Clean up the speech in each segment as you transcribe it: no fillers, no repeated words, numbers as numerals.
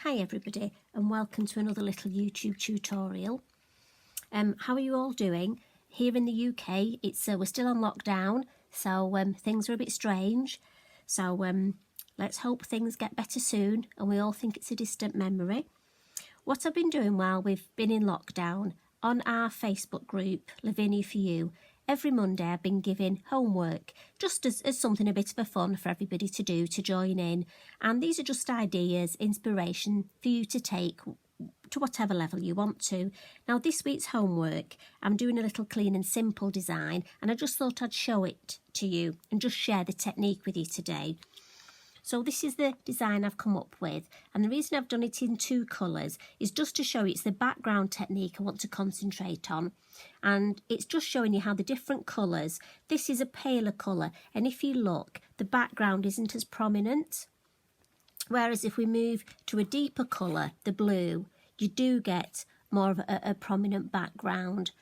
Hi everybody and welcome to another little YouTube tutorial. How are you all doing? Here in the UK we're still on lockdown, so things are a bit strange. So let's hope things get better soon and we all think it's a distant memory. What I've been doing while we've been in lockdown, on our Facebook group, Lavinia for You, every Monday I've been giving homework, just as something a bit of a fun for everybody to do, to join in. And these are just ideas, inspiration for you to take to whatever level you want to. Now this week's homework, I'm doing a little clean and simple design, and I just thought I'd show it to you and just share the technique with you today. So this is the design I've come up with, and the reason I've done it in two colours is just to show you it's the background technique I want to concentrate on, and it's just showing you how the different colours, this is a paler colour, and if you look, the background isn't as prominent, whereas if we move to a deeper colour, the blue, you do get more of a prominent background.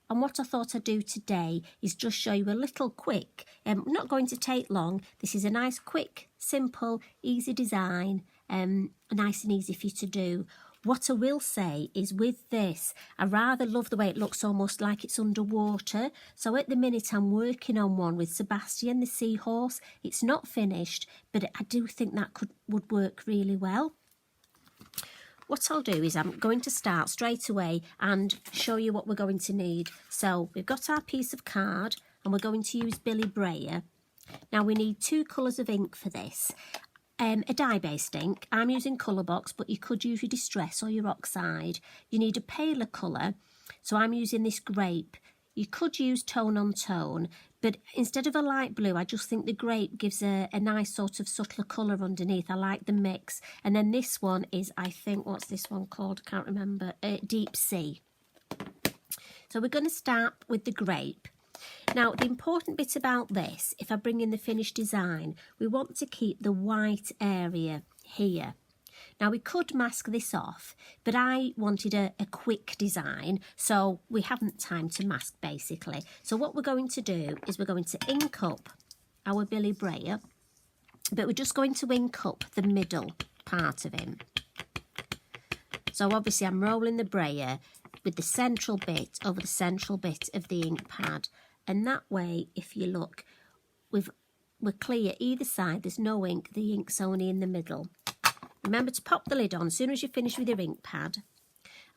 And what I thought I'd do today is just show you a little quick, not going to take long, this is a nice quick, simple, easy design, nice and easy for you to do. What I will say is with this, I rather love the way it looks almost like it's underwater. So at the minute I'm working on one with Sebastian, the seahorse. It's not finished, but I do think that would work really well. What I'll do is I'm going to start straight away and show you what we're going to need. So we've got our piece of card and we're going to use Billy Brayer. Now we need two colours of ink for this. A dye-based ink. I'm using Colourbox, but you could use your Distress or your Oxide. You need a paler colour, so I'm using this grape. You could use tone on tone, but instead of a light blue, I just think the grape gives a nice sort of subtler colour underneath. I like the mix. And then this one is, I think, what's this one called? I can't remember. Deep Sea. So we're going to start with the grape. Now, the important bit about this, if I bring in the finished design, we want to keep the white area here. Now, we could mask this off, but I wanted a quick design, so we haven't time to mask, basically. So what we're going to do is we're going to ink up our Billy Brayer, but we're just going to ink up the middle part of him. So obviously I'm rolling the brayer with the central bit over the central bit of the ink pad. And that way, if you look, we're clear either side, there's no ink, the ink's only in the middle. Remember to pop the lid on as soon as you finish with your ink pad.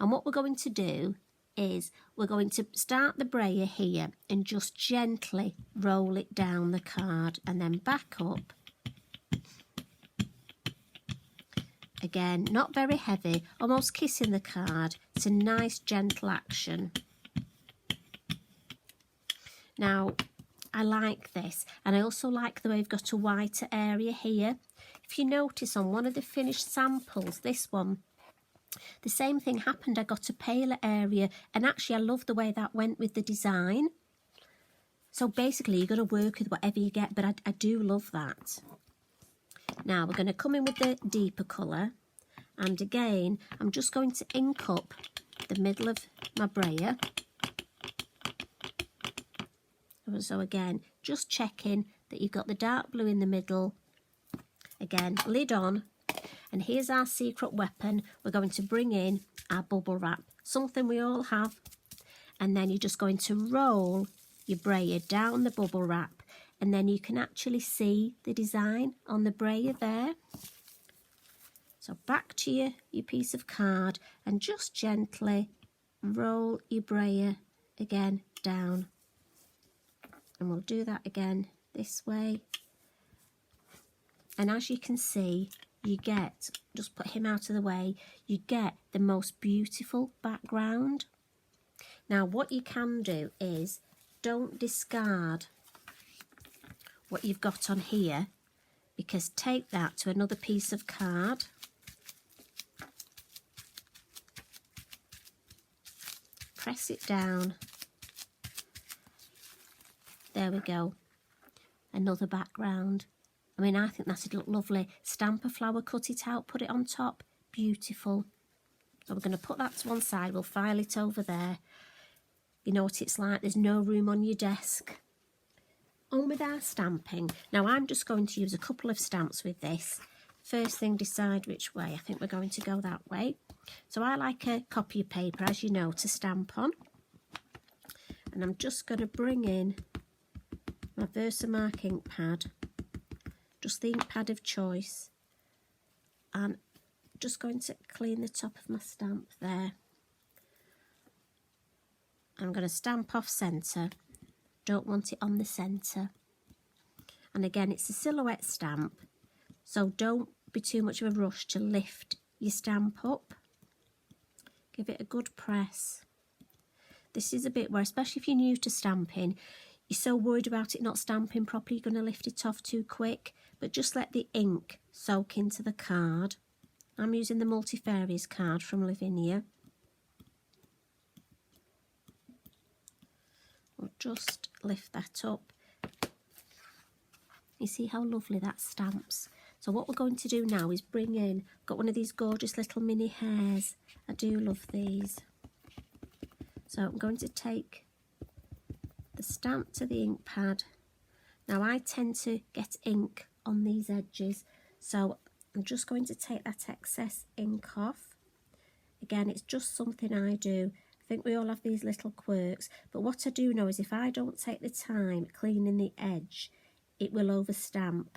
And what we're going to do is we're going to start the brayer here and just gently roll it down the card and then back up. Again, not very heavy, almost kissing the card. It's a nice gentle action. Now, I like this, and I also like the way we've got a whiter area here. If you notice on one of the finished samples, this one, the same thing happened. I got a paler area, and actually I love the way that went with the design. So basically, you're going to work with whatever you get, but I do love that. Now, we're going to come in with the deeper colour, and again, I'm just going to ink up the middle of my brayer. So again, just checking that you've got the dark blue in the middle. Again, lid on. And here's our secret weapon. We're going to bring in our bubble wrap, something we all have. And then you're just going to roll your brayer down the bubble wrap. And then you can actually see the design on the brayer there. So back to your piece of card and just gently roll your brayer again down. And we'll do that again this way. And as you can see, you get, just put him out of the way, you get the most beautiful background. Now what you can do is, don't discard what you've got on here, because take that to another piece of card. Press it down. There we go, another background. I mean, I think that'd look lovely. Stamp a flower, cut it out, put it on top, beautiful. So we're going to put that to one side, we'll file it over there. You know what it's like, there's no room on your desk. On with our stamping. Now I'm just going to use a couple of stamps with this. first thing decide which way. I think we're going to go that way. So I like a copy of paper, as you know, to stamp on. And I'm just going to bring in my Versamark ink pad, just the ink pad of choice, and just going to clean the top of my stamp there. I'm going to stamp off centre, don't want it on the centre. And again, it's a silhouette stamp, so don't be too much of a rush to lift your stamp up. Give it a good press. This is a bit where, especially if you're new to stamping, you're so worried about it not stamping properly, you're going to lift it off too quick, but just let the ink soak into the card. I'm using the Multifarious card from Lavinia. We'll just lift that up. You see how lovely that stamps. So what we're going to do now is bring in, got one of these gorgeous little mini hairs. I do love these. So I'm going to take the stamp to the ink pad. Now I tend to get ink on these edges, so I'm just going to take that excess ink off. Again, it's just something I do. I think we all have these little quirks, but what I do know is if I don't take the time cleaning the edge, it will overstamp.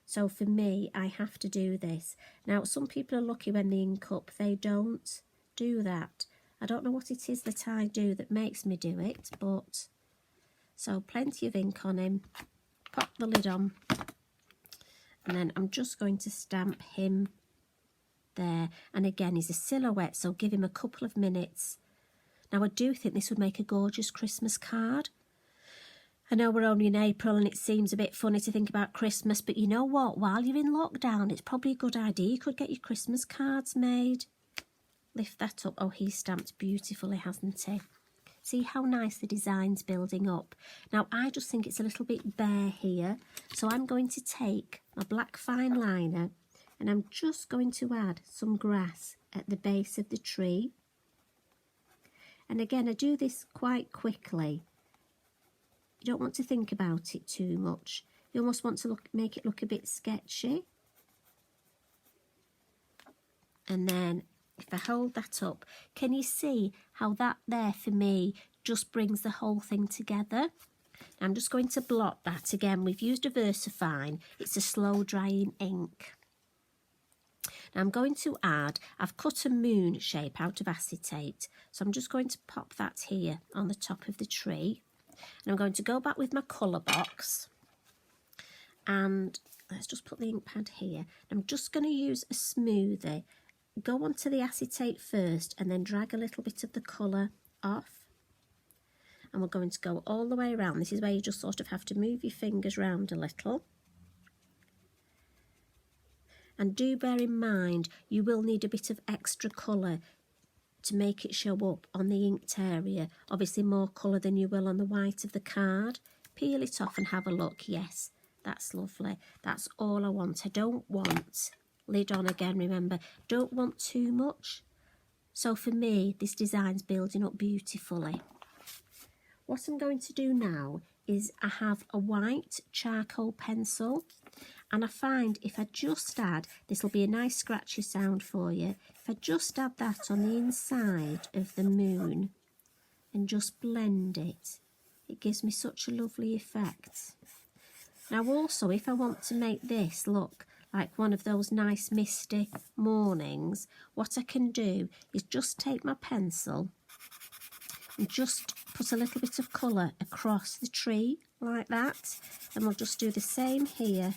So for me, I have to do this. Now, some people are lucky when the ink up, they don't do that. I don't know what it is that I do that makes me do it, but so plenty of ink on him. Pop the lid on, and then I'm just going to stamp him there. And again, he's a silhouette, so give him a couple of minutes. Now, I do think this would make a gorgeous Christmas card. I know we're only in April and it seems a bit funny to think about Christmas, but you know what? While you're in lockdown, it's probably a good idea. You could get your Christmas cards made. Lift that up. Oh, he's stamped beautifully, hasn't he? See how nice the design's building up. Now, I just think it's a little bit bare here, so I'm going to take my black fine liner and I'm just going to add some grass at the base of the tree. And again, I do this quite quickly. You don't want to think about it too much. You almost want to make it look a bit sketchy. And then if I hold that up, can you see how that there for me just brings the whole thing together? I'm just going to blot that. Again, we've used a VersaFine. It's a slow drying ink. Now I'm going to add, I've cut a moon shape out of acetate. So I'm just going to pop that here on the top of the tree. And I'm going to go back with my colour box and let's just put the ink pad here. I'm just going to use a smoother. Go onto the acetate first and then drag a little bit of the colour off. And we're going to go all the way around. This is where you just sort of have to move your fingers round a little. And do bear in mind, you will need a bit of extra colour to make it show up on the inked area. Obviously more colour than you will on the white of the card. Peel it off and have a look. Yes, that's lovely. That's all I want. I don't want, lid on again, remember, don't want too much. So for me, this design's building up beautifully. What I'm going to do now is I have a white charcoal pencil, and I find if I just add, this will be a nice scratchy sound for you, if I just add that on the inside of the moon and just blend it, it gives me such a lovely effect. Now also, if I want to make this look like one of those nice misty mornings, what I can do is just take my pencil and just put a little bit of colour across the tree like that, and we'll just do the same here,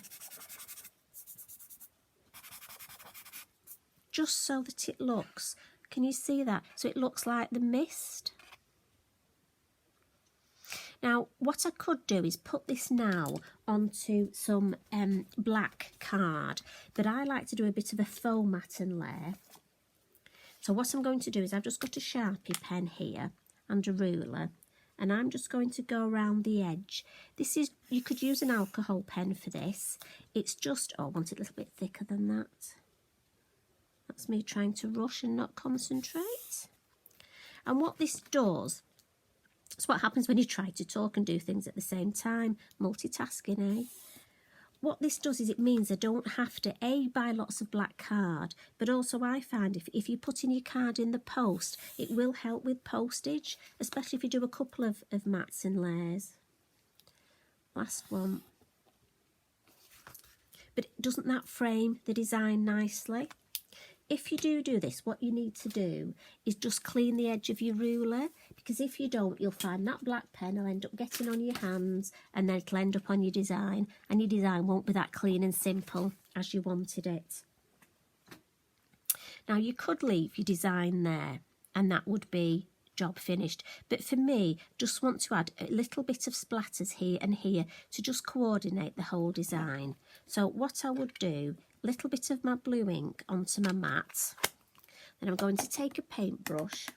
just so that it looks, can you see that? So it looks like the mist. Now, what I could do is put this now onto some black card, but I like to do a bit of a faux matten layer. So what I'm going to do is I've just got a Sharpie pen here and a ruler, and I'm just going to go around the edge. This is, you could use an alcohol pen for this. It's just, oh, I want it a little bit thicker than that. That's me trying to rush and not concentrate. And what this does, it's what happens when you try to talk and do things at the same time. Multitasking, eh? what this does is it means I don't have to buy lots of black card, but also I find if you put in your card in the post, it will help with postage, especially if you do a couple of mats and layers. Last one. But doesn't that frame the design nicely? If you do this, what you need to do is just clean the edge of your ruler, because if you don't, you'll find that black pen will end up getting on your hands, and then it'll end up on your design, and your design won't be that clean and simple as you wanted it. Now, you could leave your design there, and that would be job finished. But for me, just want to add a little bit of splatters here and here to just coordinate the whole design. So what I would do, little bit of my blue ink onto my mat. Then I'm going to take a paintbrush,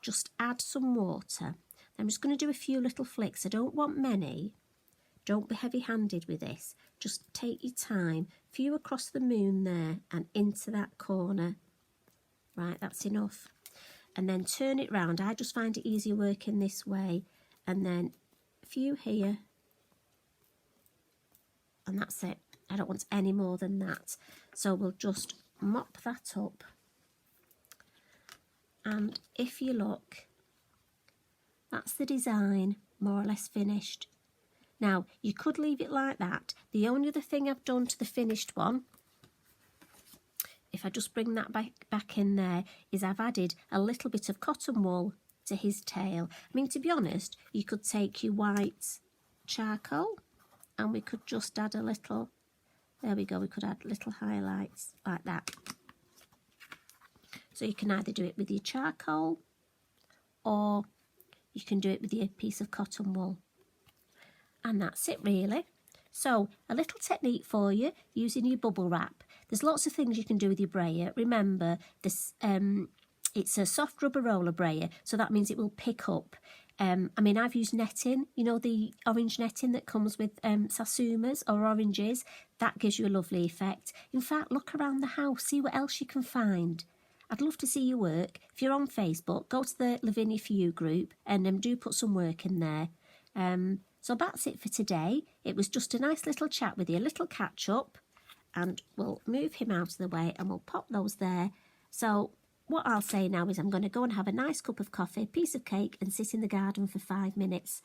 just add some water. I'm just going to do a few little flicks. I don't want many. Don't be heavy-handed with this. Just take your time. Few across the moon there and into that corner. Right, that's enough. And then turn it round. I just find it easier working this way. And then a few here. And that's it. I don't want any more than that. So we'll just mop that up. And if you look, that's the design more or less finished. Now, you could leave it like that. The only other thing I've done to the finished one, if I just bring that back in there, is I've added a little bit of cotton wool to his tail. I mean, to be honest, you could take your white charcoal and we could just add a little, there we go, we could add little highlights like that. So you can either do it with your charcoal or you can do it with your piece of cotton wool. And that's it really. So a little technique for you using your bubble wrap. There's lots of things you can do with your brayer. Remember, this it's a soft rubber roller brayer, so that means it will pick up. I mean, I've used netting, you know, the orange netting that comes with sasumas or oranges. That gives you a lovely effect. In fact, look around the house, see what else you can find. I'd love to see your work. If you're on Facebook, go to the Lavinia For You group and do put some work in there. So that's it for today. It was just a nice little chat with you, a little catch up, and we'll move him out of the way and we'll pop those there. So what I'll say now is I'm going to go and have a nice cup of coffee, piece of cake, and sit in the garden for 5 minutes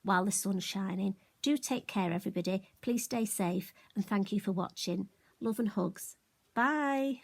while the sun's shining. Do take care, everybody. Please stay safe, and thank you for watching. Love and hugs. Bye.